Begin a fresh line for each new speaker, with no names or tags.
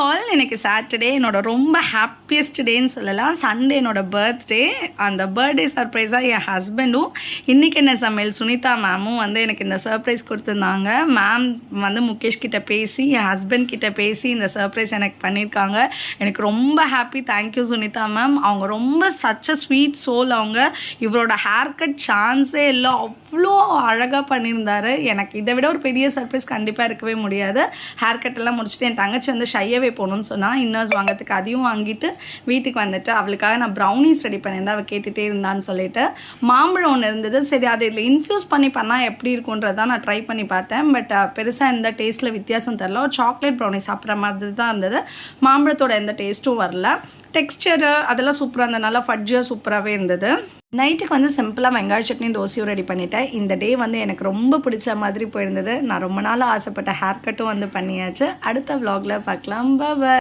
All எனக்கு Saturday என்னோட ரொம்ப ஹாப்பியஸ்ட் டேன்னு சொல்லலாம். சண்டே என்னோட பர்த்டே. அந்த பர்த்டே சர்ப்ரைஸாக என் ஹஸ்பண்டும் இன்றைக்கி என்ன சமையல் சுனிதா மேமும் வந்து எனக்கு இந்த சர்ப்ரைஸ் கொடுத்துருந்தாங்க. மேம் வந்து முகேஷ் கிட்ட பேசி என் ஹஸ்பண்ட் கிட்ட பேசி இந்த சர்ப்ரைஸ் எனக்கு பண்ணியிருக்காங்க. எனக்கு ரொம்ப ஹாப்பி. Thank you Sunita ma'am. அவங்க ரொம்ப சச் அ ஸ்வீட் சோல். அவங்க இவரோட ஹேர் கட் சான்ஸே இல்லை, அவ்வளோ அழகாக பண்ணியிருந்தாரு. எனக்கு இதை விட ஒரு பெரிய சர்ப்ரைஸ் கண்டிப்பாக இருக்கவே முடியாது. ஹேர் கட் எல்லாம் முடிச்சுட்டு என் தங்கச்சி வந்து ஷையவே போகணும்னு சொன்னால் இன்னர்ஸ் வாங்கிறதுக்கு அதையும் வாங்கிட்டு வீட்டுக்கு வந்துட்டு அவளுக்காக நான் ப்ரௌனிஸ் ரெடி பண்ணியிருந்தேன். அவள் கேட்டுகிட்டே இருந்தான்னு சொல்லிட்டு மாம்பழம் ஒன்று இருந்தது. சரி அதை இதில் இன்ஃப்யூஸ் பண்ணி பண்ணால் எப்படி இருக்குன்றதான் நான் ட்ரை பண்ணி பார்த்தேன். பட் பெருசாக எந்த டேஸ்ட்டில் வித்தியாசம் தெரில. ஒரு சாக்லேட் ப்ரௌனி சாப்பிட்ற மாதிரி தான் இருந்தது. மாம்பழத்தோட எந்த டேஸ்ட்டும் வரல. டெக்ஸ்டரு அதெல்லாம் சூப்பராக இருந்தது. நல்லா ஃபட்ஜாக சூப்பராகவே இருந்தது. நைட்டுக்கு வந்து சிம்பிளாக வெங்காய சட்னி தோசையும் ரெடி பண்ணிட்டேன். இந்த டே வந்து எனக்கு ரொம்ப பிடிச்ச மாதிரி போயிருந்தது. நான் ரொம்ப நாள் ஆசைப்பட்ட ஹேர் கட்டும் வந்து பண்ணியாச்சு. அடுத்த vlogல பார்க்கலாம். பாய்.